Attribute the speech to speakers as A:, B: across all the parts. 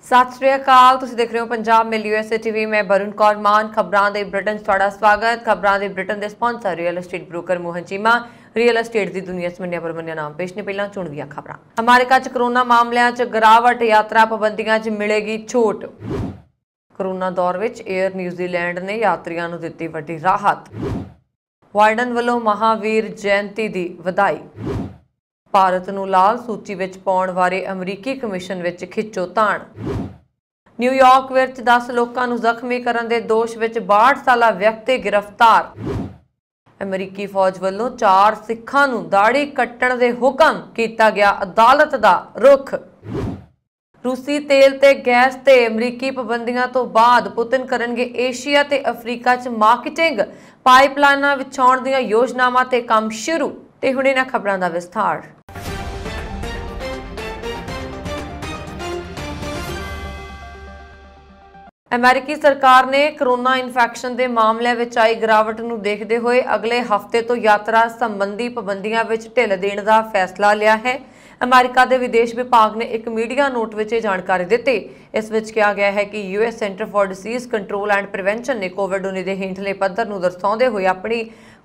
A: सत श्री अकाल, तुसीं देख रहे हो पंजाब मेल USA TV। मैं वरुण कौर मान। खबरां दे ब्रिटेन तुहाडा स्वागत। खबरां दे ब्रिटेन दे sponsor real estate broker Mohan Cheema. Real estate की दुनिया च मन्निया परमन्निया नाम पेश ने। पहला चुन गया खबरां। अमेरिका च कोरोना मामलों च गिरावट, यात्रा पाबंदियां च मिलेगी छूट। कोरोना दौर विच एयर न्यूजीलैंड ने यात्रियों को दित्ती वड्डी राहत। बाइडन वालों महावीर जयंती की वधाई। भारत नूं लाल सूची विच पाउण बारे अमरीकी कमिशन विच खिच्चोताण। न्यूयॉर्क विच 10 लोकां नूं जख्मी करन दे दोष विच 62 साला व्यक्ति गिरफ्तार। अमरीकी फौज वालों 4 सिखां नूं दाड़ी कट्टण दे हुक्म कीता गया, अदालत दा रुख। रूसी तेल ते गैस ते अमरीकी पाबंदियां तो बाद पुतिन करनगे एशिया ते अफ्रीका च मार्केटिंग पाइपलाइनां विछाउण दीआं योजनावां ते काम शुरू। ते हुण इन्हां खबरां दा विस्तार। अमेरिकी सरकार ने कोरोना इन्फैक्शन के मामलों में आई गिरावट को देखते हुए अगले हफ्ते तो यात्रा संबंधी पाबंदियों में ढिल देने का फैसला लिया है। अमेरिका के विदेश विभाग ने एक मीडिया नोट में जानकारी दी। इस विच कहा गया है कि US centre for disease control and prevention ने कोविड-19 के हेठले पद्धर को दर्शाते हुए अपनी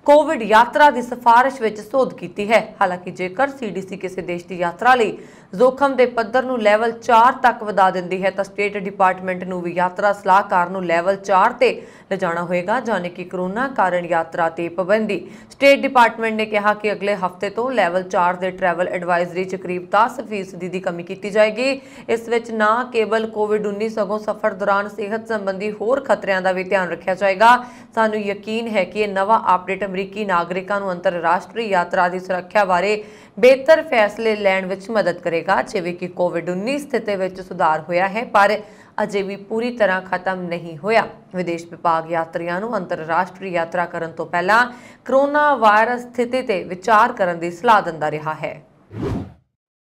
A: कोविड यात्रा की सिफारिश में सोध की है। हालांकि जेकर CDC किसी देश की यात्रा लिए जोखम के पद्धर को लैवल 4 तक वधा दिंदी है तो स्टेट डिपार्टमेंट को भी यात्रा सलाहकार को लैवल 4 ते ले जाना होएगा, जाने कि कोरोना कारण यात्रा ते पाबंदी। स्टेट डिपार्टमेंट ने कहा कि अगले हफ्ते तो लैवल 4 के ट्रैवल एडवाइजरी च करीब 10% की कमी की जाएगी। इस विच ना केवल कोविड-19 सगों सफर दौरान सेहत संबंधी होर खतरियां का भी ध्यान रखा जाएगा। सानू यकीन है कि यह नवा अपडेट अमरीकी नागरिकों को अंतरराष्ट्रीय यात्रा की सुरक्षा बारे बेहतर फैसले लैण विच मदद करेगा। जिवें कि कोविड-19 स्थिति में सुधार होया है पर अजे भी पूरी तरह खत्म नहीं होया। विदेश विभाग यात्रियों को अंतरराष्ट्रीय यात्रा करने तो पहला कोरोना वायरस स्थिति ते विचार करने की सलाह दिंदा रहा है।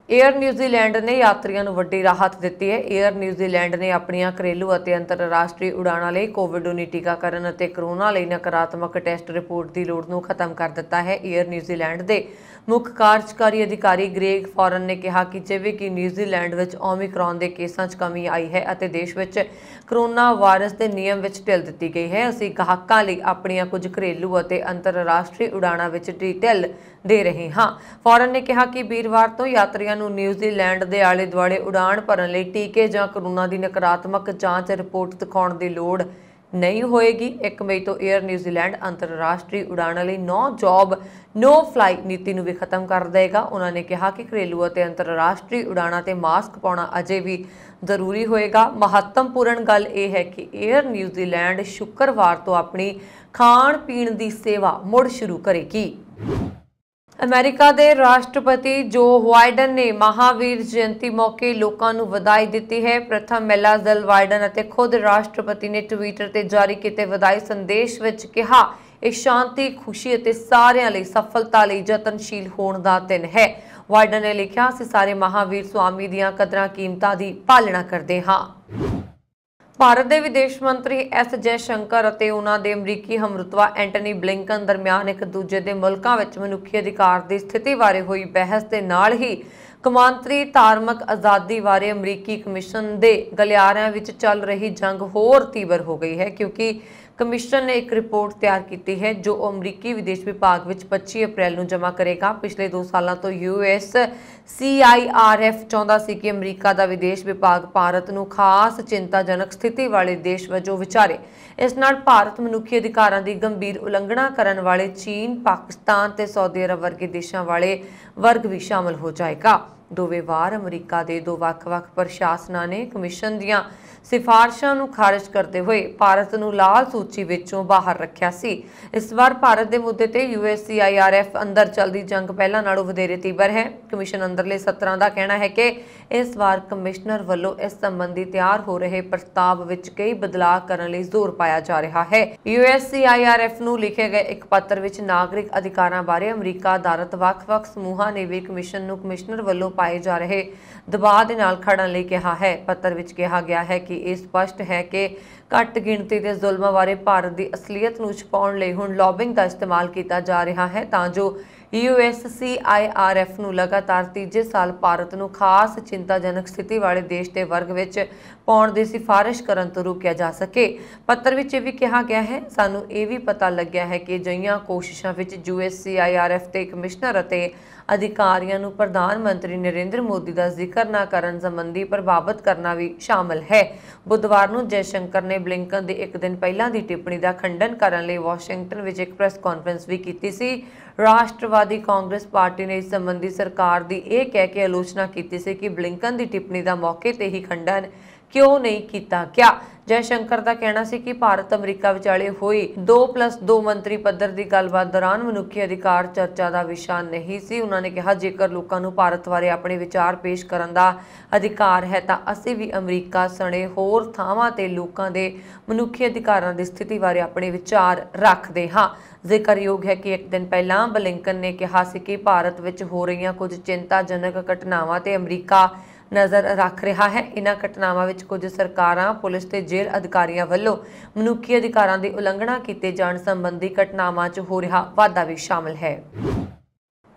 A: एयर न्यूजीलैंड ने यात्रियों को वड्डी राहत दी है। एयर न्यूजीलैंड ने अपनी घरेलू और अंतरराष्ट्रीय उड़ाणों लिए कोविड-19 टीकाकरण और कोरोना लिए नकारात्मक टैसट रिपोर्ट की लोड़ को खत्म कर दिता है। एयर न्यूजीलैंड के मुख्य कार्यकारी अधिकारी ग्रेग फॉरन ने कहा कि जिवें कि न्यूजीलैंड में ओमिक्रॉन के केसां च कमी आई है और देश में कोरोना वायरस के नियम में ढिल दी गई है, असीं ग्राहकों लिए अपनी कुछ घरेलू और अंतरराष्ट्रीय उड़ाणों में ढिल दे रहे हाँ। फॉरन ने कहा कि वीरवार तो यात्रियों को न्यूजीलैंड के आले दुआले उड़ान भरन लई टीके जां कोरोना की नकारात्मक जांच रिपोर्ट दिखाउण की लोड़ नहीं होएगी। 1 मई तो एयर न्यूजीलैंड अंतरराष्ट्रीय उड़ाणों लिए नो जॉब नो फ्लाई नीति भी खत्म कर देगा। उन्होंने कहा कि घरेलू और अंतरराष्ट्रीय उड़ाणों ते मास्क पाना अजे भी जरूरी होएगा। महत्वपूर्ण गल यह है कि एयर न्यूजीलैंड शुक्रवार तो अपनी खाण पीण की सेवा मुड़ शुरू करेगी। अमेरिका के राष्ट्रपति जो बाइडन ने महावीर जयंती मौके लोगों को बधाई दी है। प्रथम महिला जिल बाइडन और खुद राष्ट्रपति ने ट्विटर से जारी किए बधाई संदेश में कहा, यह शांति, खुशी और सारिਆਂ ਲਈ सफलता ਲਈ यतनशील होने का दिन है। बाइडन ने लिखा, असीं सारे महावीर स्वामी दीआं कदरां कीमतां की पालना करते हाँ। भारत के विदेश मंत्री S जयशंकर और उन्होंने अमरीकी हमरुतबा एंटनी ब्लिंकन दरमियान एक दूजे के मुल्कों में मनुखी अधिकार की स्थिति बारे हुई बहस के नाल ही कौमांतरी धार्मिक आज़ादी बारे अमरीकी कमिशन के गलियारिਆਂ विच चल रही जंग होर तीव्र हो गई है, क्योंकि कमिशन ने एक रिपोर्ट तैयार की है जो अमरीकी विदेश विभाग में 25 अप्रैल को जमा करेगा। पिछले 2 सालों तो USCIRF चाहता सी कि अमरीका का विदेश विभाग भारत को खास चिंताजनक स्थिति वाले देश वजों विचारे। इस नाल भारत मनुखी अधिकारों की गंभीर उलंघना करने वाले चीन, पाकिस्तान ते सऊदी अरब वर्गे देशों वाले वर्ग भी शामिल हो जाएगा। दोवें वार अमरीका के 2 ਵੱਖ-ਵੱਖ प्रशासनों ने कमिशन दीआं सिफारिशों को खारिज करते हुए भारत को लाल सूची विचों बाहर रखा सी। इस बार भारत के मुद्दे ते USCIRF अंदर चलती जंग पहला नालों वधेरे तीव्र है। कमिशन अंदरले सत्तरां का कहना है कि इस बार कमिश्नर वालों इस संबंधी तैयार हो रहे प्रस्ताव विच कई बदलाव करने लई जोर पाया जा रहा है। USCIRF नूं लिखे गए एक पत्र विच नागरिक अधिकारां बारे अमरीका आधारित ਵੱਖ-ਵੱਖ समूहां ने भी कमिशन नूं कमिश्नर वालों पाए जा रहे दबाव के नाल खड़न लई कहा है। पत्र विच कहा गया है कि यह स्पष्ट है कि घट गिणती के जुल्मां बारे भारत की असलीयत नूं छुपाउण लई हुण लॉबिंग का इस्तेमाल किया जा रहा है तां जो USCIRF ਨੂੰ ਲਗਾਤਾਰ ਤੀਜੇ ਸਾਲ ਭਾਰਤ ਨੂੰ ਖਾਸ ਚਿੰਤਾਜਨਕ ਸਥਿਤੀ ਵਾਲੇ ਦੇਸ਼ ਦੇ ਵਰਗ ਵਿੱਚ ਪਾਉਣ ਦੀ ਸਿਫਾਰਿਸ਼ ਕਰਨ ਤੋਂ ਰੋਕਿਆ ਜਾ ਸਕੇ। ਪੱਤਰ ਵਿੱਚ ਇਹ ਵੀ ਕਿਹਾ ਗਿਆ ਹੈ, ਸਾਨੂੰ ਇਹ ਵੀ ਪਤਾ ਲੱਗਿਆ ਹੈ ਕਿ ਅਜਿਹੀਆਂ ਕੋਸ਼ਿਸ਼ਾਂ ਵਿੱਚ USCIRF ਦੇ ਕਮਿਸ਼ਨਰ ਅਤੇ ਅਧਿਕਾਰੀਆਂ ਨੂੰ ਪ੍ਰਧਾਨ ਮੰਤਰੀ ਨਰਿੰਦਰ ਮੋਦੀ ਦਾ ਜ਼ਿਕਰ ਨਾ ਕਰਨ ਸੰਬੰਧੀ ਪ੍ਰਭਾਵਿਤ ਕਰਨਾ ਵੀ ਸ਼ਾਮਲ ਹੈ। ਬੁੱਧਵਾਰ ਨੂੰ ਜੈਸ਼ੰਕਰ ਨੇ ਬਲਿੰਕਨ ਦੀ ਇੱਕ ਦਿਨ ਪਹਿਲਾਂ ਦੀ ਟਿੱਪਣੀ ਦਾ ਖੰਡਨ ਕਰਨ ਲਈ ਵਾਸ਼ਿੰਗਟਨ ਵਿੱਚ ਇੱਕ ਪ੍ਰੈਸ ਕਾਨਫਰੰਸ ਵੀ ਕੀਤੀ ਸੀ। ਰਾਸ਼ਟਰਵਾਦੀ ਕਾਂਗਰਸ ਪਾਰਟੀ ਨੇ ਇਸ ਸੰਬੰਧੀ ਸਰਕਾਰ ਦੀ ਇਹ ਕਹਿ ਕੇ ਆਲੋਚਨਾ ਕੀਤੀ ਸੀ ਕਿ ਬਲਿੰਕਨ ਦੀ ਟਿੱਪਣੀ ਦਾ ਮੌਕੇ ਤੇ ਹੀ ਖੰਡਨ ਕਿਉਂ ਨਹੀਂ ਕੀਤਾ ਗਿਆ। ਜੈਸ਼ੰਕਰ ਦਾ ਕਹਿਣਾ ਸੀ ਕਿ ਭਾਰਤ ਅਮਰੀਕਾ ਵਿਚਾਲੇ ਹੋਈ 2+2 ਮੰਤਰੀ ਪੱਧਰ ਦੀ ਗੱਲਬਾਤ ਦੌਰਾਨ ਮਨੁੱਖੀ ਅਧਿਕਾਰ ਚਰਚਾ ਦਾ ਵਿਸ਼ਾ ਨਹੀਂ ਸੀ। ਉਹਨਾਂ ਨੇ ਕਿਹਾ, ਜੇਕਰ ਲੋਕਾਂ ਨੂੰ ਭਾਰਤ ਬਾਰੇ ਆਪਣੇ ਵਿਚਾਰ ਪੇਸ਼ ਕਰਨ ਦਾ ਅਧਿਕਾਰ ਹੈ ਤਾਂ ਅਸੀਂ ਵੀ ਅਮਰੀਕਾ ਸਣੇ ਹੋਰ ਥਾਵਾਂ ਤੇ ਲੋਕਾਂ ਦੇ ਮਨੁੱਖੀ ਅਧਿਕਾਰਾਂ ਦੀ ਸਥਿਤੀ ਬਾਰੇ ਆਪਣੇ ਵਿਚਾਰ ਰੱਖਦੇ ਹਾਂ। ਜ਼ਿਕਰਯੋਗ ਹੈ ਕਿ ਇੱਕ ਦਿਨ ਪਹਿਲਾਂ ਬਲਿੰਕਨ ਨੇ ਕਿਹਾ ਸੀ ਕਿ ਭਾਰਤ ਵਿੱਚ ਹੋ ਰਹੀਆਂ ਕੁਝ ਚਿੰਤਾਜਨਕ ਘਟਨਾਵਾਂ ਤੇ ਅਮਰੀਕਾ ਨਜ਼ਰ ਰੱਖ ਰਿਹਾ ਹੈ। ਇਨ੍ਹਾਂ ਘਟਨਾਵਾਂ ਵਿੱਚ ਕੁਝ ਸਰਕਾਰਾਂ, ਪੁਲਿਸ ਤੇ ਜੇਲ੍ਹ ਅਧਿਕਾਰੀਆਂ ਵੱਲੋਂ ਮਨੁੱਖੀ ਅਧਿਕਾਰਾਂ ਦੀ ਉਲੰਘਣਾ ਕੀਤੇ ਜਾਣ ਸੰਬੰਧੀ ਘਟਨਾਵਾਂ 'ਚ ਹੋ ਰਿਹਾ ਵਾਧਾ ਵੀ ਸ਼ਾਮਲ ਹੈ।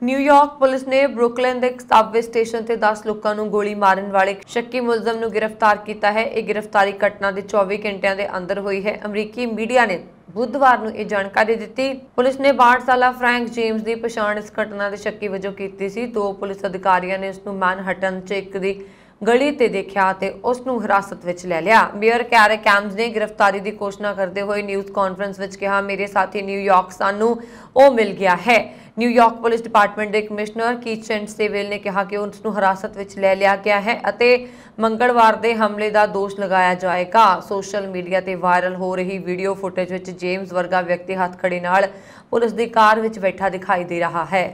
A: ਨਿਊਯਾਰਕ ਪੁਲਿਸ ਨੇ ਬਰੁਕਲਿਨ ਦੇ ਇੱਕ ਸਬਵੇ ਸਟੇਸ਼ਨ ਤੇ 10 ਲੋਕਾਂ ਨੂੰ ਗੋਲੀ ਮਾਰਨ ਵਾਲੇ ਸ਼ੱਕੀ ਮੁਲਜ਼ਮ ਨੂੰ ਗ੍ਰਿਫਤਾਰ ਕੀਤਾ ਹੈ। ਇਹ ਗ੍ਰਿਫਤਾਰੀ ਘਟਨਾ ਦੇ 24 ਘੰਟਿਆਂ ਦੇ ਅੰਦਰ ਹੋਈ ਹੈ। ਅਮਰੀਕੀ ਮੀਡੀਆ ਨੇ ਬੁੱਧਵਾਰ ਨੂੰ ਇਹ ਜਾਣਕਾਰੀ ਦਿੱਤੀ। ਪੁਲਿਸ ਨੇ 62 ਸਾਲਾ ਫਰੈਂਕ ਜੇਮਸ ਦੀ ਪਛਾਣ ਇਸ ਘਟਨਾ ਦੇ ਸ਼ੱਕੀ ਵਜੋਂ ਕੀਤੀ ਸੀ। 2 ਪੁਲਿਸ ਅਧਿਕਾਰੀਆਂ ਨੇ ਉਸ ਨੂੰ ਮੈਨਹਟਨ 'ਚ ਇੱਕ ਦੀ ਗਲੀ ਤੇ ਦੇਖਿਆ ਤੇ ਉਸ ਨੂੰ ਹਿਰਾਸਤ ਵਿੱਚ ਲੈ ਲਿਆ। ਮੇਅਰ ਕੈਰੇ ਕੈਮਜ਼ ਨੇ ਗ੍ਰਿਫਤਾਰੀ ਦੀ ਘੋਸ਼ਣਾ ਕਰਦੇ ਹੋਏ ਨਿਊਜ਼ ਕਾਨਫਰੰਸ ਵਿੱਚ ਕਿਹਾ, ਮੇਰੇ ਸਾਥੀ ਨਿਊਯਾਰਕ ਸਾਨੂੰ ਉਹ ਮਿਲ ਗਿਆ ਹੈ। ਨਿਊਯਾਰਕ ਪੁਲਿਸ ਡਿਪਾਰਟਮੈਂਟ ਦੇ ਕਮਿਸ਼ਨਰ ਕੀਥ ਸੇਂਟਸੇਵਿਲ ਨੇ ਕਿਹਾ ਕਿ ਉਸ ਨੂੰ ਹਿਰਾਸਤ ਵਿੱਚ ਲੈ ਲਿਆ ਗਿਆ ਹੈ ਅਤੇ ਮੰਗਲਵਾਰ ਦੇ ਹਮਲੇ ਦਾ ਦੋਸ਼ ਲਗਾਇਆ ਜਾਏਗਾ। ਸੋਸ਼ਲ ਮੀਡੀਆ ਤੇ ਵਾਇਰਲ ਹੋ ਰਹੀ ਵੀਡੀਓ ਫੁਟੇਜ ਵਿੱਚ ਜੇਮਸ ਵਰਗਾ ਵਿਅਕਤੀ ਹੱਥਕੜੀ ਨਾਲ ਪੁਲਿਸ ਦੀ ਕਾਰ ਵਿੱਚ ਬੈਠਾ ਦਿਖਾਈ ਦੇ ਰਿਹਾ ਹੈ।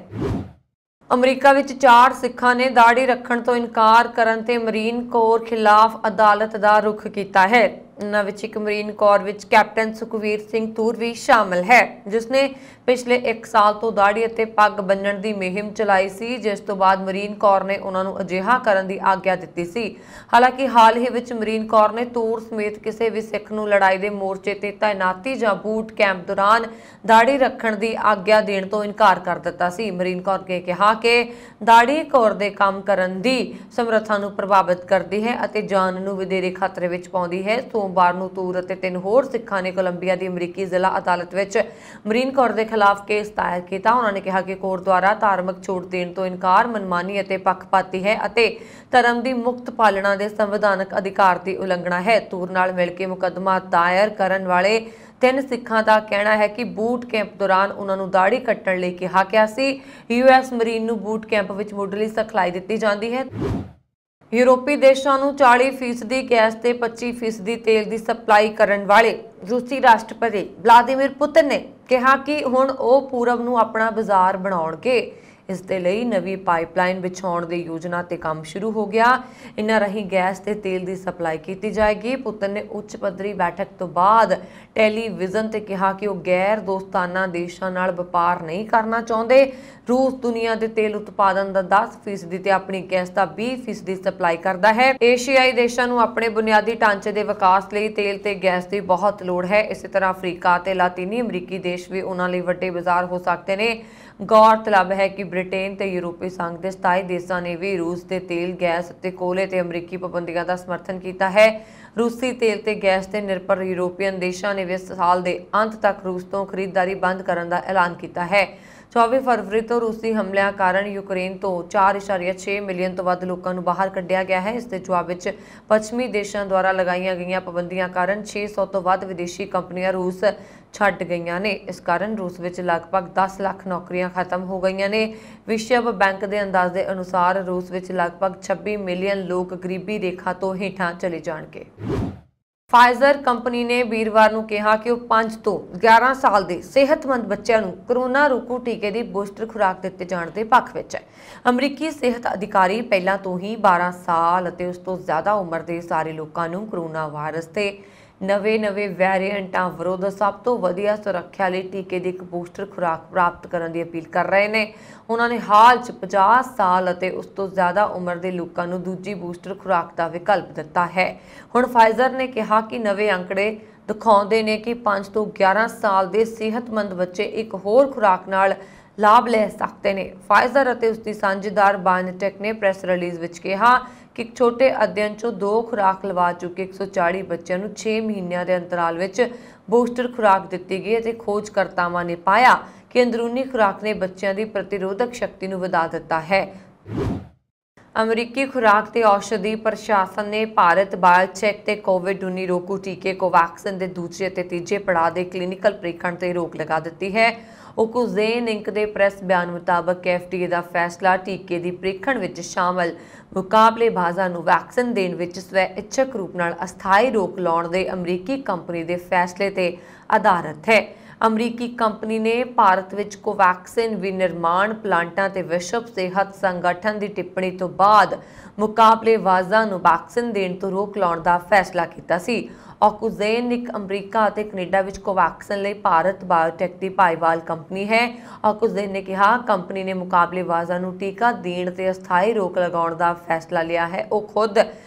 A: ਅਮਰੀਕਾ ਵਿੱਚ 4 ਸਿੱਖਾਂ ਨੇ ਦਾੜੀ ਰੱਖਣ ਤੋਂ ਇਨਕਾਰ ਕਰਨ ਤੇ ਮਰੀਨ ਕੋਰ ਖਿਲਾਫ ਅਦਾਲਤ ਦਾ ਰੁਖ ਕੀਤਾ ਹੈ। ਇਨ੍ਹਾਂ ਵਿੱਚ ਇੱਕ ਮਰੀਨ ਕੋਰ ਵਿੱਚ ਕੈਪਟਨ ਸੁਖਵੀਰ ਸਿੰਘ ਤੂਰ ਵੀ ਸ਼ਾਮਲ ਹੈ, ਜਿਸ ਨੇ ਪਿਛਲੇ 1 ਸਾਲ ਤੋਂ ਦਾੜੀ ਅਤੇ ਪੱਗ ਬੰਨ੍ਹਣ ਦੀ ਮੁਹਿੰਮ ਚਲਾਈ ਸੀ, ਜਿਸ ਤੋਂ ਬਾਅਦ ਮਰੀਨ ਕੋਰ ਨੇ ਉਹਨਾਂ ਨੂੰ ਅਜਿਹਾ ਕਰਨ ਦੀ ਆਗਿਆ ਦਿੱਤੀ ਸੀ। ਹਾਲਾਂਕਿ ਹਾਲ ਹੀ ਵਿੱਚ ਮਰੀਨ ਕੋਰ ਨੇ ਤੂਰ ਸਮੇਤ ਕਿਸੇ ਵੀ ਸਿੱਖ ਨੂੰ ਲੜਾਈ ਦੇ ਮੋਰਚੇ ਤੇ ਤਾਇਨਾਤੀ ਜਾਂ ਬੂਟ ਕੈਂਪ ਦੌਰਾਨ ਦਾੜੀ ਰੱਖਣ ਦੀ ਆਗਿਆ ਦੇਣ ਤੋਂ ਇਨਕਾਰ ਕਰ ਦਿੱਤਾ ਸੀ। ਮਰੀਨ ਕੋਰ ਨੇ ਕਿਹਾ ਕਿ ਦਾੜੀ ਕੋਰ ਦੇ ਕੰਮ ਕਰਨ ਦੀ ਸਮਰੱਥਾ ਨੂੰ ਪ੍ਰਭਾਵਿਤ ਕਰਦੀ ਹੈ ਅਤੇ ਜਾਨ ਨੂੰ ਵਧੇਰੇ ਖਤਰੇ ਵਿੱਚ ਪਾਉਂਦੀ ਹੈ। ਸੋਮਵਾਰ ਨੂੰ ਤੂਰ ਅਤੇ 3 ਹੋਰ ਸਿੱਖਾਂ ਨੇ ਕੋਲੰਬੀਆ ਦੀ ਅਮਰੀਕੀ ਜ਼ਿਲ੍ਹਾ ਅਦਾਲਤ ਵਿੱਚ ਮਰੀਨ ਕੋਰ ਦੇ ਖਿਲਾਫ ਕੇਸ ਦਾਇਰ ਕੀਤਾ। ਉਹਨਾਂ ਨੇ ਕਿਹਾ ਕਿ ਕੋਰ ਦੁਆਰਾ ਧਾਰਮਿਕ ਛੋਟ ਦੇਣ ਤੋਂ ਇਨਕਾਰ ਮਨਮਾਨੀ ਅਤੇ ਪੱਖਪਾਤੀ ਹੈ ਅਤੇ ਧਰਮ ਦੀ ਮੁਕਤ ਪਾਲਣਾ ਦੇ ਸੰਵਿਧਾਨਕ ਅਧਿਕਾਰ ਦੀ ਉਲੰਘਣਾ ਹੈ। ਤੂਰ ਨਾਲ ਮਿਲ ਕੇ ਮੁਕੱਦਮਾ ਦਾਇਰ ਕਰਨ ਵਾਲੇ 3 ਸਿੱਖਾਂ ਦਾ ਕਹਿਣਾ ਹੈ ਕਿ ਬੂਟ ਕੈਂਪ ਦੌਰਾਨ ਉਹਨਾਂ ਨੂੰ ਦਾੜੀ ਕੱਟਣ ਲਈ ਕਿਹਾ ਗਿਆ ਸੀ। US ਮਰੀਨ ਨੂੰ ਬੂਟ ਕੈਂਪ ਵਿੱਚ ਮੁੱਢਲੀ ਸਿਖਲਾਈ ਦਿੱਤੀ ਜਾਂਦੀ ਹੈ। ਯੂਰਪੀ ਦੇਸ਼ਾਂ ਨੂੰ 40% ਗੈਸ ਤੇ 25% ਤੇਲ ਦੀ ਸਪਲਾਈ ਕਰਨ ਵਾਲੇ ਰੂਸੀ ਰਾਸ਼ਟਰਪਤੀ ਵਲਾਦੀਮੀਰ ਪੁਤਿਨ ਨੇ ਕਿਹਾ ਕਿ ਹੁਣ ਉਹ ਪੂਰਬ ਨੂੰ ਆਪਣਾ ਬਾਜ਼ਾਰ ਬਣਾਉਣਗੇ। ਇਸ ਦੇ ਲਈ ਨਵੀਂ ਪਾਈਪਲਾਈਨ ਵਿਛਾਉਣ ਦੀ ਯੋਜਨਾ ਤੇ ਕੰਮ ਸ਼ੁਰੂ ਹੋ ਗਿਆ। ਇਨ੍ਹਾਂ ਰਾਹੀਂ ਗੈਸ ਤੇ ਤੇਲ ਦੀ ਸਪਲਾਈ ਕੀਤੀ ਜਾਏਗੀ। ਪੁਤਿਨ ਨੇ ਉੱਚ ਪੱਧਰੀ ਬੈਠਕ ਤੋਂ ਬਾਅਦ ਟੈਲੀਵਿਜ਼ਨ ਤੇ ਕਿਹਾ ਕਿ ਉਹ ਗੈਰ ਦੋਸਤਾਨਾ ਦੇਸ਼ਾਂ ਨਾਲ ਵਪਾਰ ਨਹੀਂ ਕਰਨਾ ਚਾਹੁੰਦੇ। ਰੂਸ ਦੁਨੀਆ ਦੇ ਤੇਲ ਉਤਪਾਦਨ ਦਾ 10% ਤੇ ਆਪਣੀ ਗੈਸ ਦਾ 20% ਸਪਲਾਈ ਕਰਦਾ ਹੈ। ਏਸ਼ੀਆਈ ਦੇਸ਼ਾਂ ਨੂੰ ਆਪਣੇ ਬੁਨਿਆਦੀ ਢਾਂਚੇ ਦੇ ਵਿਕਾਸ ਲਈ ਤੇਲ ਤੇ ਗੈਸ ਦੀ ਬਹੁਤ ਲੋੜ ਹੈ। ਇਸੇ ਤਰ੍ਹਾਂ ਅਫਰੀਕਾ ਤੇ ਲਾਤੀਨੀ ਅਮਰੀਕੀ ਦੇਸ਼ ਵੀ ਉਹਨਾਂ ਲਈ ਵੱਡੇ ਬਾਜ਼ਾਰ ਹੋ ਸਕਦੇ ਨੇ। ਗੌਰਤਲਬ ਹੈ ਕਿ ਬ੍ਰਿਟੇਨ ਤੇ ਯੂਰਪੀ ਸੰਘ ਦੇ 27 ਦੇਸ਼ਾਂ ਨੇ ਵੀ ਰੂਸ ਦੇ ਤੇਲ, ਗੈਸ ਅਤੇ ਕੋਲੇ ਤੇ ਅਮਰੀਕੀ ਪਾਬੰਦੀਆਂ ਦਾ ਸਮਰਥਨ ਕੀਤਾ ਹੈ। ਰੂਸੀ ਤੇਲ ਤੇ ਗੈਸ ਤੇ ਨਿਰਭਰ ਯੂਰੋਪੀਅਨ ਦੇਸ਼ਾਂ ਨੇ ਵੀ ਇਸ ਸਾਲ ਦੇ ਅੰਤ ਤੱਕ ਰੂਸ ਤੋਂ ਖਰੀਦਦਾਰੀ ਬੰਦ ਕਰਨ ਦਾ ਐਲਾਨ ਕੀਤਾ ਹੈ। 24 ਫਰਵਰੀ ਤੋਂ ਰੂਸੀ ਹਮਲਿਆਂ ਕਾਰਨ ਯੂਕਰੇਨ ਤੋਂ 4.6 ਮਿਲੀਅਨ ਤੋਂ ਵੱਧ ਲੋਕਾਂ ਨੂੰ ਬਾਹਰ ਕੱਢਿਆ ਗਿਆ ਹੈ। ਇਸ ਦੇ ਜਵਾਬ ਵਿੱਚ ਪੱਛਮੀ ਦੇਸ਼ਾਂ ਦੁਆਰਾ ਲਗਾਈਆਂ ਗਈਆਂ ਪਾਬੰਦੀਆਂ ਕਾਰਨ 600 ਤੋਂ ਵੱਧ ਵਿਦੇਸ਼ੀ ਕੰਪਨੀਆਂ ਰੂਸ ਛੱਡ ਗਈਆਂ ਨੇ। ਇਸ ਕਾਰਨ ਰੂਸ ਵਿੱਚ ਲਗਭਗ 10 ਲੱਖ ਨੌਕਰੀਆਂ ਖਤਮ ਹੋ ਗਈਆਂ ਨੇ। ਵਿਸ਼ਵ ਬੈਂਕ ਦੇ ਅੰਦਾਜ਼ੇ ਅਨੁਸਾਰ ਰੂਸ ਵਿੱਚ ਲਗਭਗ 26 ਮਿਲੀਅਨ ਲੋਕ ਗਰੀਬੀ ਰੇਖਾ ਤੋਂ ਹੇਠਾਂ ਚਲੇ ਜਾਣਗੇ। ਫਾਈਜ਼ਰ ਕੰਪਨੀ ਨੇ ਵੀਰਵਾਰ ਨੂੰ ਕਿਹਾ ਕਿ ਉਹ 5 ਤੋਂ 11 ਸਾਲ ਦੇ ਸਿਹਤਮੰਦ ਬੱਚਿਆਂ ਨੂੰ ਕੋਰੋਨਾ ਰੋਕੂ ਟੀਕੇ ਦੀ ਬੂਸਟਰ ਖੁਰਾਕ ਦਿੱਤੇ ਜਾਣ ਦੇ ਪੱਖ ਵਿੱਚ ਹੈ। ਅਮਰੀਕੀ ਸਿਹਤ ਅਧਿਕਾਰੀ ਪਹਿਲਾਂ ਤੋਂ ਹੀ 12 ਸਾਲ ਅਤੇ ਉਸ ਤੋਂ ਜ਼ਿਆਦਾ ਉਮਰ ਦੇ ਸਾਰੇ ਲੋਕਾਂ ਨੂੰ ਕੋਰੋਨਾ ਵਾਇਰਸ ਤੇ ਨਵੇਂ ਵੇਰੀਐਂਟਾਂ ਵਿਰੁੱਧ ਸਭ ਤੋਂ ਵਧੀਆ ਸੁਰੱਖਿਆ ਲਈ ਟੀਕੇ ਦੀ ਇੱਕ ਬੂਸਟਰ ਖੁਰਾਕ ਪ੍ਰਾਪਤ ਕਰਨ ਦੀ ਅਪੀਲ ਕਰ ਰਹੇ ਨੇ। ਉਹਨਾਂ ਨੇ ਹਾਲ 'ਚ 50 ਸਾਲ ਅਤੇ ਉਸ ਤੋਂ ਜ਼ਿਆਦਾ ਉਮਰ ਦੇ ਲੋਕਾਂ ਨੂੰ ਦੂਜੀ ਬੂਸਟਰ ਖੁਰਾਕ ਦਾ ਵਿਕਲਪ ਦਿੱਤਾ ਹੈ। ਹੁਣ ਫਾਈਜ਼ਰ ਨੇ ਕਿਹਾ ਕਿ ਨਵੇਂ ਅੰਕੜੇ ਦਿਖਾਉਂਦੇ ਨੇ ਕਿ 5 ਤੋਂ 11 ਸਾਲ ਦੇ ਸਿਹਤਮੰਦ ਬੱਚੇ ਇੱਕ ਹੋਰ ਖੁਰਾਕ ਨਾਲ ਲਾਭ ਲੈ ਸਕਦੇ ਨੇ। ਫਾਈਜ਼ਰ ਅਤੇ ਉਸਦੀ ਸਾਂਝੇਦਾਰ ਬਾਇਓਟੈਕ ਨੇ ਪ੍ਰੈਸ ਰਿਲੀਜ਼ ਵਿੱਚ ਕਿਹਾ ਕਿ ਇੱਕ ਛੋਟੇ ਅਧਿਐਨ 'ਚੋਂ 2 ਖੁਰਾਕ ਲਵਾ ਚੁੱਕੇ 140 ਬੱਚਿਆਂ ਨੂੰ 6 ਮਹੀਨਿਆਂ ਦੇ ਅੰਤਰਾਲ ਵਿੱਚ ਬੂਸਟਰ ਖੁਰਾਕ ਦਿੱਤੀ ਗਈ ਅਤੇ ਖੋਜਕਰਤਾਵਾਂ ਨੇ ਪਾਇਆ ਕਿ ਅੰਦਰੂਨੀ ਖੁਰਾਕ ਨੇ ਬੱਚਿਆਂ ਦੀ ਪ੍ਰਤੀਰੋਧਕ ਸ਼ਕਤੀ ਨੂੰ ਵਧਾ ਦਿੱਤਾ ਹੈ। ਅਮਰੀਕੀ ਖੁਰਾਕ ਤੇ ਔਸ਼ਧੀ ਪ੍ਰਸ਼ਾਸਨ ਨੇ ਭਾਰਤ ਬਾਇਓਟੈਕ ਤੇ ਕੋਵਿਡ-19 ਰੋਕੂ ਟੀਕੇ ਕੋਵੈਕਸਿਨ ਦੇ ਦੂਜੇ ਅਤੇ ਤੀਜੇ ਪੜਾਅ ਦੇ ਕਲੀਨਿਕਲ ਪ੍ਰੀਖਣ ਤੇ ਰੋਕ ਲਗਾ ਦਿੱਤੀ ਹੈ। ਓਕੂਜ਼ੇਨ ਇੰਕ ਦੇ ਪ੍ਰੈਸ ਬਿਆਨ ਮੁਤਾਬਕ FDA ਦਾ ਫੈਸਲਾ ਟੀਕੇ ਦੀ ਪ੍ਰੀਖਣ ਵਿੱਚ ਸ਼ਾਮਲ ਮੁਕਾਬਲੇਬਾਜ਼ਾਂ ਨੂੰ ਵੈਕਸੀਨ ਦੇਣ ਵਿੱਚ ਸਵੈ ਇੱਛਕ ਰੂਪ ਨਾਲ ਅਸਥਾਈ ਰੋਕ ਲਾਉਣ ਦੇ ਅਮਰੀਕੀ ਕੰਪਨੀ ਦੇ ਫੈਸਲੇ ਤੇ ਆਧਾਰਿਤ ਹੈ। ਅਮਰੀਕੀ ਕੰਪਨੀ ਨੇ ਭਾਰਤ ਵਿੱਚ ਕੋਵੈਕਸਿਨ ਵਿਨਿਰਮਾਣ ਪਲਾਂਟਾਂ ਤੇ ਵਿਸ਼ਵ ਸਿਹਤ ਸੰਗਠਨ ਦੀ ਟਿੱਪਣੀ ਤੋਂ ਬਾਅਦ ਮੁਕਾਬਲੇਬਾਜ਼ਾਂ ਨੂੰ ਵੈਕਸੀਨ ਦੇਣ ਤੋਂ ਰੋਕ ਲਾਉਣ ਦਾ ਫੈਸਲਾ ਕੀਤਾ ਸੀ। ਓਕੂਜ਼ੇਨ ਇੱਕ ਅਮਰੀਕਾ ਅਤੇ ਕੈਨੇਡਾ ਵਿੱਚ ਕੋਵੈਕਸਿਨ ਲਈ ਭਾਰਤ ਬਾਇਓਟੈਕ ਦੀ ਭਾਈਵਾਲ ਕੰਪਨੀ ਹੈ। ਓਕੂਜ਼ੇਨ ਨੇ ਕਿਹਾ ਕੰਪਨੀ ਨੇ ਮੁਕਾਬਲੇਬਾਜ਼ਾਂ ਨੂੰ ਟੀਕਾ ਦੇਣ ਤੇ ਅਸਥਾਈ ਰੋਕ ਲਗਾਉਣ ਦਾ ਫੈਸਲਾ ਲਿਆ ਹੈ। ਉਹ ਖੁਦ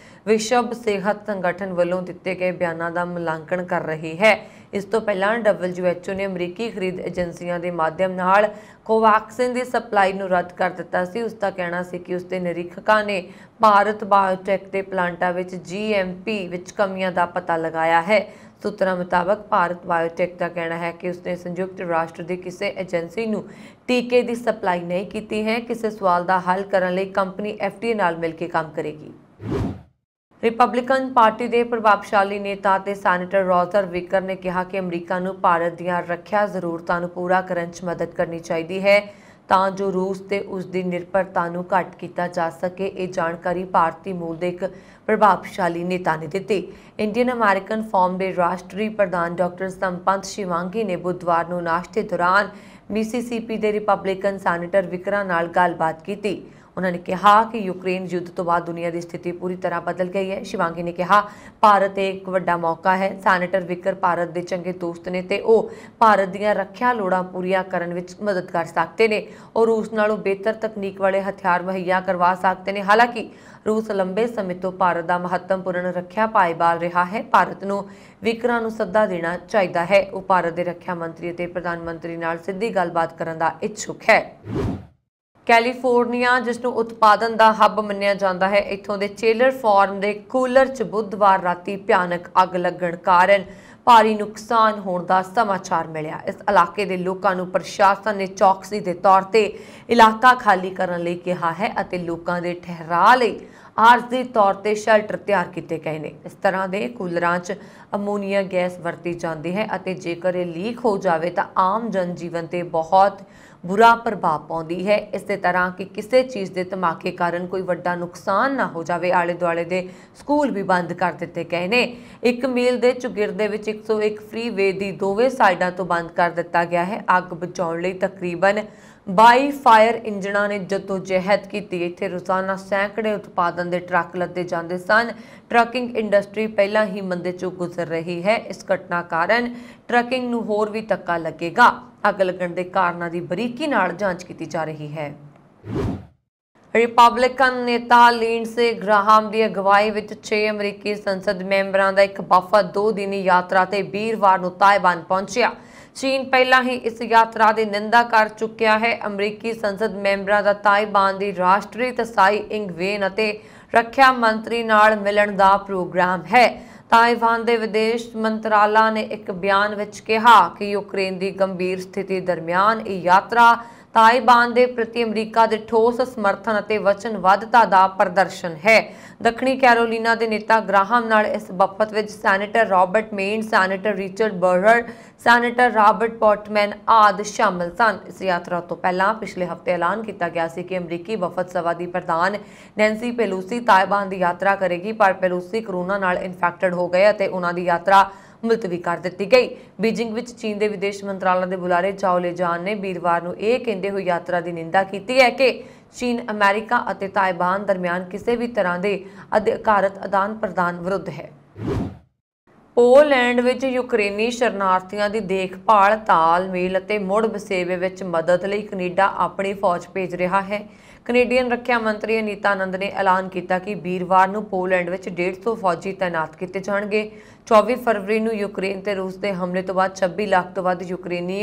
A: ਵਿਸ਼ਵ ਸਿਹਤ ਸੰਗਠਨ ਵੱਲੋਂ ਦਿੱਤੇ ਗਏ ਬਿਆਨਾਂ ਦਾ ਮੁਲਾਂਕਣ ਕਰ ਰਹੀ ਹੈ। ਇਸ ਤੋਂ ਪਹਿਲਾਂ WHO ਨੇ ਅਮਰੀਕੀ ਖਰੀਦ ਏਜੰਸੀਆਂ ਦੇ ਮਾਧਿਅਮ ਨਾਲ ਕੋਵੈਕਸਿਨ ਦੀ ਸਪਲਾਈ ਨੂੰ ਰੱਦ ਕਰ ਦਿੱਤਾ ਸੀ। ਉਸ ਦਾ ਕਹਿਣਾ ਸੀ ਕਿ ਉਸ ਦੇ ਨਿਰੀਖਕਾਂ ਨੇ ਭਾਰਤ ਬਾਇਓਟੈਕ ਦੇ ਪਲਾਂਟਾਂ ਵਿੱਚ GMP ਵਿੱਚ ਕਮੀਆਂ ਦਾ ਪਤਾ ਲਗਾਇਆ ਹੈ। ਸੂਤਰਾਂ ਮੁਤਾਬਕ ਭਾਰਤ ਬਾਇਓਟੈਕ ਦਾ ਕਹਿਣਾ ਹੈ ਕਿ ਉਸਨੇ ਸੰਯੁਕਤ ਰਾਸ਼ਟਰ ਦੀ ਕਿਸੇ ਏਜੰਸੀ ਨੂੰ ਟੀਕੇ ਦੀ ਸਪਲਾਈ ਨਹੀਂ ਕੀਤੀ ਹੈ। ਕਿਸੇ ਸਵਾਲ ਦਾ ਹੱਲ ਕਰਨ ਲਈ ਕੰਪਨੀ FDA ਨਾਲ ਮਿਲ ਕੇ ਕੰਮ ਕਰੇਗੀ। ਰਿਪਬਲਿਕਨ ਪਾਰਟੀ ਦੇ ਪ੍ਰਭਾਵਸ਼ਾਲੀ ਨੇਤਾ ਅਤੇ ਸੈਨੇਟਰ ਰੋਜਰ ਵਿਕਰ ਨੇ ਕਿਹਾ ਕਿ ਅਮਰੀਕਾ ਨੂੰ ਭਾਰਤ ਦੀਆਂ ਰੱਖਿਆ ਜ਼ਰੂਰਤਾਂ ਨੂੰ ਪੂਰਾ ਕਰਨ 'ਚ ਮਦਦ ਕਰਨੀ ਚਾਹੀਦੀ ਹੈ ਤਾਂ ਜੋ ਰੂਸ ਤੇ ਉਸ ਦੀ ਨਿਰਭਰਤਾ ਨੂੰ ਘੱਟ ਕੀਤਾ ਜਾ ਸਕੇ। ਇਹ ਜਾਣਕਾਰੀ ਭਾਰਤੀ ਮੂਲ ਦੇ ਇੱਕ ਪ੍ਰਭਾਵਸ਼ਾਲੀ ਨੇਤਾ ਨੇ ਦਿੱਤੀ। ਇੰਡੀਅਨ ਅਮਰੀਕਨ ਫੋਰਮ ਦੇ ਰਾਸ਼ਟਰੀ ਪ੍ਰਧਾਨ ਡਾਕਟਰ ਸੰਪੰਤ ਸ਼ਿਵਾਂਗੀ ਨੇ ਬੁੱਧਵਾਰ ਨੂੰ ਨਾਸ਼ਤੇ ਦੌਰਾਨ ਮਿਸੀਸੀਪੀ ਦੇ ਰਿਪਬਲਿਕਨ ਸੈਨੇਟਰ ਵਿਕਰਾਂ ਨਾਲ ਗੱਲਬਾਤ ਕੀਤੀ। ਉਹਨਾਂ ਨੇ ਕਿਹਾ ਕਿ ਯੂਕਰੇਨ ਯੁੱਧ ਤੋਂ ਬਾਅਦ ਦੁਨੀਆ ਦੀ ਸਥਿਤੀ ਪੂਰੀ ਤਰ੍ਹਾਂ ਬਦਲ ਗਈ ਹੈ। ਸ਼ਿਵਾਂਗੀ ਨੇ ਕਿਹਾ ਭਾਰਤ ਇੱਕ ਵੱਡਾ ਮੌਕਾ ਹੈ। ਸੈਨੇਟਰ ਵਿਕਰ ਭਾਰਤ ਦੇ ਚੰਗੇ ਦੋਸਤ ਨੇ ਤੇ ਉਹ ਭਾਰਤ ਦੀਆਂ ਰੱਖਿਆ ਲੋੜਾਂ ਪੂਰੀਆਂ ਕਰਨ ਵਿੱਚ ਮਦਦ ਕਰ ਸਕਦੇ ਨੇ। ਉਹ ਰੂਸ ਨਾਲੋਂ ਬਿਹਤਰ ਤਕਨੀਕ ਵਾਲੇ ਹਥਿਆਰ ਮੁਹੱਈਆ ਕਰਵਾ ਸਕਦੇ ਨੇ। ਹਾਲਾਂਕਿ ਰੂਸ ਲੰਬੇ ਸਮੇਂ ਤੋਂ ਭਾਰਤ ਦਾ ਮਹੱਤਵਪੂਰਨ ਰੱਖਿਆ ਭਾਈਵਾਲ ਰਿਹਾ ਹੈ। ਭਾਰਤ ਨੂੰ ਵਿਕਰਾਂ ਨੂੰ ਸੱਦਾ ਦੇਣਾ ਚਾਹੀਦਾ ਹੈ। ਉਹ ਭਾਰਤ ਦੇ ਰੱਖਿਆ ਮੰਤਰੀ ਅਤੇ ਪ੍ਰਧਾਨ ਮੰਤਰੀ ਨਾਲ ਸਿੱਧੀ ਗੱਲਬਾਤ ਕਰਨ ਦਾ ਇੱਛੁਕ ਹੈ। ਕੈਲੀਫੋਰਨੀਆ ਜਿਸ ਨੂੰ ਉਤਪਾਦਨ ਦਾ ਹੱਬ ਮੰਨਿਆ ਜਾਂਦਾ ਹੈ, ਇੱਥੋਂ ਦੇ ਚੇਲਰ ਫਾਰਮ ਦੇ ਕੂਲਰ 'ਚ ਬੁੱਧਵਾਰ ਰਾਤੀ ਭਿਆਨਕ ਅੱਗ ਲੱਗਣ ਕਾਰਨ ਭਾਰੀ ਨੁਕਸਾਨ ਹੋਣ ਦਾ ਸਮਾਚਾਰ ਮਿਲਿਆ। ਇਸ ਇਲਾਕੇ ਦੇ ਲੋਕਾਂ ਨੂੰ ਪ੍ਰਸ਼ਾਸਨ ਨੇ ਚੌਕਸੀ ਦੇ ਤੌਰ ਤੇ ਇਲਾਕਾ ਖਾਲੀ ਕਰਨ ਲਈ ਕਿਹਾ ਹੈ ਅਤੇ ਲੋਕਾਂ ਦੇ ਠਹਿਰਾਅ ਲਈ ਆਰਜ਼ੀ ਤੌਰ ਤੇ ਸ਼ੈਲਟਰ ਤਿਆਰ ਕੀਤੇ ਗਏ ਨੇ। ਇਸ ਤਰ੍ਹਾਂ ਦੇ ਕੂਲਰਾਂ 'ਚ ਅਮੋਨੀਆ ਗੈਸ ਵਰਤੀ ਜਾਂਦੀ ਹੈ ਅਤੇ ਜੇਕਰ ਇਹ ਲੀਕ ਹੋ ਜਾਵੇ ਤਾਂ ਆਮ ਜਨਜੀਵਨ ਤੇ ਬਹੁਤ ਬੁਰਾ ਪ੍ਰਭਾਵ ਪਾਉਂਦੀ ਹੈ। ਇਸੇ ਤਰ੍ਹਾਂ ਕਿ ਕਿਸੇ ਚੀਜ਼ ਦੇ ਧਮਾਕੇ ਕਾਰਨ ਕੋਈ ਵੱਡਾ ਨੁਕਸਾਨ ਨਾ ਹੋ ਜਾਵੇ। ਆਲੇ ਦੁਆਲੇ ਦੇ ਸਕੂਲ ਵੀ ਬੰਦ ਕਰ ਦਿੱਤੇ ਗਏ ਨੇ। 1 ਮੀਲ ਦੇ ਚੁਗਿਰਦੇ ਵਿੱਚ 101 ਫ੍ਰੀਵੇ ਦੀ ਦੋਵੇਂ ਸਾਈਡਾਂ ਤੋਂ ਬੰਦ ਕਰ ਦਿੱਤਾ ਗਿਆ ਹੈ। ਅੱਗ ਬੁਝਾਉਣ ਲਈ ਤਕਰੀਬਨ 22 ਫਾਇਰ ਇੰਜਣਾਂ ਨੇ ਜਦੋਜਹਿਦ ਕੀਤੀ। ਇੱਥੇ ਰੋਜ਼ਾਨਾ ਸੈਂਕੜੇ ਉਤਪਾਦਨ ਦੇ ਟਰੱਕ ਲੱਦੇ ਜਾਂਦੇ ਸਨ। ਟਰੱਕਿੰਗ ਇੰਡਸਟਰੀ ਪਹਿਲਾਂ ਹੀ ਮੰਦੇ 'ਚੋਂ ਗੁਜ਼ਰ ਰਹੀ ਹੈ। ਇਸ ਘਟਨਾ ਕਾਰਨ ਟਰੱਕਿੰਗ ਨੂੰ ਹੋਰ ਵੀ ਧੱਕਾ ਲੱਗੇਗਾ। ਅੱਗ ਲੱਗਣ ਦੇ ਕਾਰਨਾਂ ਦੀ ਬਰੀਕੀ ਨਾਲ ਜਾਂਚ ਕੀਤੀ ਜਾ ਰਹੀ ਹੈ। ਰਿਪਬਲਿਕਨ ਨੇਤਾ ਲਿੰਡਸੇ ਗ੍ਰਾਹਮ ਦੀ ਅਗਵਾਈ ਵਿੱਚ 6 ਅਮਰੀਕੀ ਸੰਸਦ ਮੈਂਬਰਾਂ ਦਾ ਇੱਕ ਵਫਦ 2 ਦਿਨੀ ਯਾਤਰਾ ਤੇ ਵੀਰਵਾਰ ਨੂੰ ਤਾਇਵਾਨ ਪਹੁੰਚਿਆ। ਚੀਨ ਪਹਿਲਾਂ ਹੀ ਇਸ ਯਾਤਰਾ ਦੀ ਨਿੰਦਾ ਕਰ ਚੁੱਕਿਆ ਹੈ। ਅਮਰੀਕੀ ਸੰਸਦ ਮੈਂਬਰਾਂ ਦਾ ਤਾਇਵਾਨ ਦੀ ਰਾਸ਼ਟਰੀ ਤਸਾਈ ਇੰਗ ਵੇਨ ਅਤੇ ਰੱਖਿਆ ਮੰਤਰੀ ਨਾਲ ਮਿਲਣ ਦਾ ਪ੍ਰੋਗਰਾਮ ਹੈ। ਤਾਇਵਾਨ ਦੇ ਵਿਦੇਸ਼ ਮੰਤਰਾਲਾ ਨੇ ਇੱਕ ਬਿਆਨ ਵਿੱਚ ਕਿਹਾ ਕਿ ਯੂਕਰੇਨ ਦੀ ਗੰਭੀਰ ਸਥਿਤੀ ਦਰਮਿਆਨ ਇਹ ਯਾਤਰਾ ਤਾਇਵਾਨ ਦੇ ਪ੍ਰਤੀ ਅਮਰੀਕਾ ਦੇ ਠੋਸ ਸਮਰਥਨ ਅਤੇ ਵਚਨਬੱਧਤਾ ਦਾ ਪ੍ਰਦਰਸ਼ਨ ਹੈ। ਦੱਖਣੀ ਕੈਰੋਲੀਨਾ ਦੇ ਨੇਤਾ ਗ੍ਰਾਹਮ ਨਾਲ ਇਸ ਵਫਦ ਵਿੱਚ senator Robert Men, senator Richard Burr, senator Robert Portman ਆਦਿ ਸ਼ਾਮਲ ਸਨ। ਇਸ ਯਾਤਰਾ ਤੋਂ ਪਹਿਲਾਂ ਪਿਛਲੇ ਹਫ਼ਤੇ ਐਲਾਨ ਕੀਤਾ ਗਿਆ ਸੀ ਕਿ ਅਮਰੀਕੀ ਵਫਦ ਸਭਾ ਦੀ ਪ੍ਰਧਾਨ ਨੈਂਸੀ ਪੈਲੋਸੀ ਤਾਇਵਾਨ ਦੀ ਯਾਤਰਾ ਕਰੇਗੀ, ਪਰ ਪੈਲੋਸੀ ਕੋਰੋਨਾ ਨਾਲ ਇਨਫੈਕਟਡ ਹੋ ਗਏ ਅਤੇ ਉਹਨਾਂ ਦੀ ਯਾਤਰਾ ਮੁਲਤਵੀ ਕਰ ਦਿੱਤੀ ਗਈ। ਬੀਜਿੰਗ ਵਿੱਚ ਚੀਨ ਦੇ ਵਿਦੇਸ਼ ਮੰਤਰਾਲਾ ਦੇ ਬੁਲਾਰੇ ਚਾਓ ਲਿਜਾਨ ਨੇ ਵੀਰਵਾਰ ਨੂੰ ਇਹ ਕਹਿੰਦੇ ਹੋਏ ਯਾਤਰਾ ਦੀ ਨਿੰਦਾ ਕੀਤੀ ਹੈ ਕਿ ਚੀਨ ਅਮਰੀਕਾ ਅਤੇ ਤਾਇਵਾਨ ਦਰਮਿਆਨ ਕਿਸੇ ਵੀ ਤਰ੍ਹਾਂ ਦੇ ਅਧਿਕਾਰਤ ਆਦਾਨ ਪ੍ਰਦਾਨ ਵਿਰੁੱਧ ਹੈ। ਪੋਲੈਂਡ ਵਿੱਚ ਯੂਕਰੇਨੀ ਸ਼ਰਨਾਰਥੀਆਂ ਦੀ ਦੇਖਭਾਲ, ਤਾਲਮੇਲ ਅਤੇ ਮੁੜ ਵਸੇਵੇ ਵਿੱਚ ਮਦਦ ਲਈ ਕੈਨੇਡਾ ਆਪਣੀ ਫੌਜ ਭੇਜ ਰਿਹਾ ਹੈ। ਕੈਨੇਡੀਅਨ ਰੱਖਿਆ ਮੰਤਰੀ ਅਨੀਤਾ ਆਨੰਦ ਨੇ ਐਲਾਨ ਕੀਤਾ ਕਿ ਵੀਰਵਾਰ ਨੂੰ ਪੋਲੈਂਡ ਵਿੱਚ 150 ਫੌਜੀ ਤਾਇਨਾਤ ਕੀਤੇ ਜਾਣਗੇ। 24 ਫਰਵਰੀ ਨੂੰ ਯੂਕਰੇਨ ਤੇ ਰੂਸ ਦੇ ਹਮਲੇ ਤੋਂ ਬਾਅਦ 26 ਲੱਖ ਤੋਂ ਵੱਧ ਯੂਕਰੇਨੀ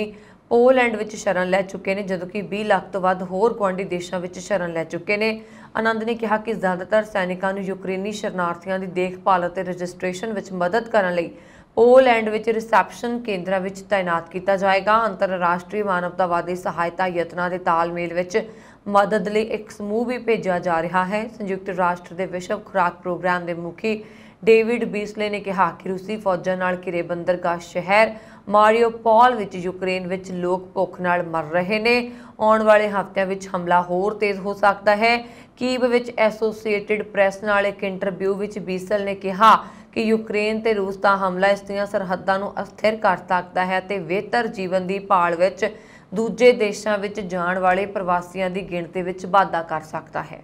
A: पोलैंड विच शरण लै चुके हैं, जबकि 20 लाख तो वध होर गुआढ़ी देशों विच शरण लै चुके हैं। आनंद ने कहा कि ज़्यादातर सैनिकों को यूक्रेनी शरणार्थियों की देखभाल और रजिस्ट्रेशन विच मदद करने लई पोलैंड विच रिसैप्शन केंद्रां विच तैनात किया जाएगा। अंतरराष्ट्रीय मानवतावादी सहायता यत्नां दे तालमेल विच मदद लई एक समूह भी भेजा जा रहा है। संयुक्त राष्ट्र के विश्व खुराक प्रोग्राम के मुखी डेविड बीसले ने कहा कि रूसी फौजां नाल घिरे बंदरगाह शहर मारियोपोल विच यूक्रेन विच लोग भुख नाल मर रहे ने। आने वाले हफ्तिਆਂ विच हमला होर तेज हो सकता है। कीव विच एसोसीएटेड प्रैस नाल एक इंटरव्यू विच बीसल ने कहा कि यूक्रेन ते रूस का हमला इस दीआं सरहदां नूं अस्थिर कर सकता है ते बेहतर जीवन की भाल विच दूजे देशों विच जाण वाले प्रवासियों की गिणती विच वाधा कर सकता है।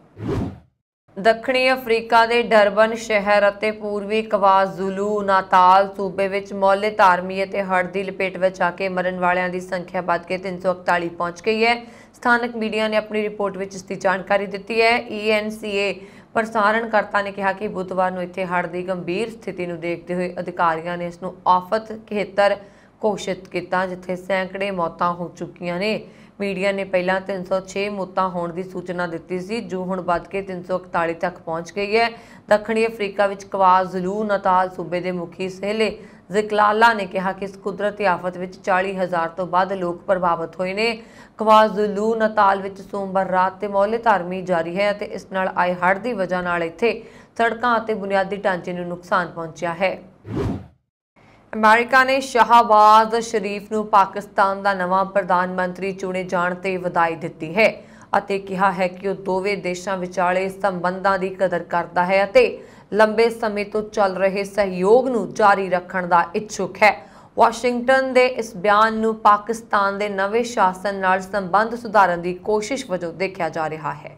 A: दक्षिणी अफ्रीका के डरबन शहर और पूर्वी क्वाज़ुलू नाताल सूबे विच मौले धारमी और हड़੍ਹ की लपेट में आके मरण वालों की संख्या बढ़ के 341 पहुँच गई है। स्थानक मीडिया ने अपनी रिपोर्ट में इसकी जानकारी दी है। ENCA प्रसारणकर्ता ने कहा कि बुधवार को इत्थे हड़੍ਹ की गंभीर स्थिति को देखते हुए अधिकारियों ने इसनूं आफत खेतर घोषित किया, जिथे सैकड़े मौतां हो चुकियां ने। मीडिया ने पहला 306 मौतां होने की सूचना दी सी, जो हुण बढ़ के 341 तक पहुँच गई है। दक्षिणी अफ्रीका विच क्वाज़ुलू नाताल सूबे के मुखी सेले ज़िकलाला ने कहा कि इस कुदरती आफत विच 40,000 तो वध लोग प्रभावित होए ने। क्वाज़ुलू नाताल विच सोमवार रात ते मौले धारमी जारी है ते इस नाल आए हड़੍ਹ की वजह नाल इत्थे सड़कां अते बुनियादी ढांचे नूं नुकसान पहुंचा है। अमेरिका ने शहबाज शरीफ नूं पाकिस्तान का नवा प्रधानमंत्री चुने जाने ते वधाई दी है अते कहा है कि वह दोवें देशों विचाले संबंधों की कदर करता है अते लंबे समय तो चल रहे सहयोग नूं जारी रखण दा इच्छुक है। वाशिंगटन के इस बयान नूं पाकिस्तान के नवे शासन नाल संबंध सुधारन की कोशिश वजों देखा जा रहा है।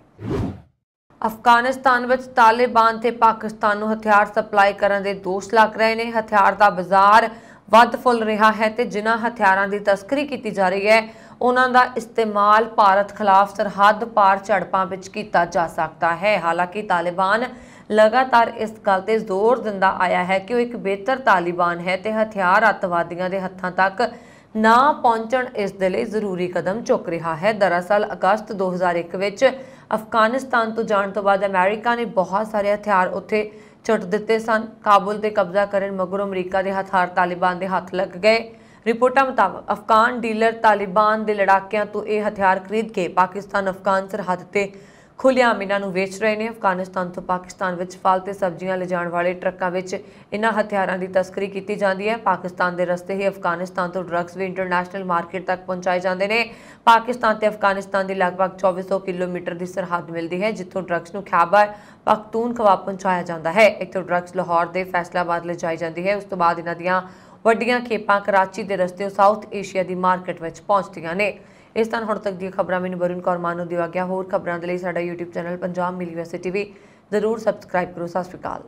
A: अफगानिस्तान विच तालिबान ते पाकिस्तान नूं हथियार सप्लाई करने के दोष लग रहे हैं। हथियार का बाजार वध फुल रहा है ते जिन्हां हथियारां की तस्करी की जा रही है उन्हां दा इस्तेमाल भारत खिलाफ सरहद पार झड़पां विच कीता जा सकता है। हालांकि तालिबान लगातार इस गल ते जोर दिंदा आया है कि वह एक बेहतर तालिबान है ते हथियार अतवादियों के हत्थां तक ना पहुंचण इस दे लई जरूरी कदम चुक रहा है। दरअसल अगस्त 2001 विच अफगानिस्तान तो जाने तो बाद अमेरिका ने बहुत सारे हथियार उत्थे छुट दिते सन। काबुल ते कब्जा करन मगरों अमरीका के हथियार तालिबान के हाथ लग गए। रिपोर्टां मुताबक अफगान डीलर तालिबान के लड़ाकियां तो यह हथियार खरीद के पाकिस्तान अफगान सरहद ते खुलेआम इन्हां नूं वेच रहे हैं। अफगानिस्तान तो पाकिस्तान विच फल ते सब्जियां ले जाण वाले ट्रकों विच इन्हां हथियारां की तस्करी की जाती है। पाकिस्तान के रस्ते ही अफगानिस्तान तो ड्रग्स भी इंटरनेशनल मार्केट तक पहुँचाए जाते हैं। पाकिस्तान ते अफगानिस्तान की लगभग 2400 किलोमीटर की सरहद मिलती है, जिथों ड्रग्स नूं खैबर पख्तूनख्वा पहुँचाया जाता है। इत्थों ड्रग्स लाहौर के फैसलाबाद ले जाई जाती है। उस तो बाद इन्हां दीआं वड्डियां खेपां कराची के रस्ते साउथ एशिया की मार्केट में पहुँचदियां ने। इस तरह हुण तक दी खबरां मैनूं वरुण कौर मानू दिया गया। होर खबरां दे लई साडा YouTube चैनल पंजाब मिली वैसे TV जरूर सबसक्राइब करो। सत श्री अकाल।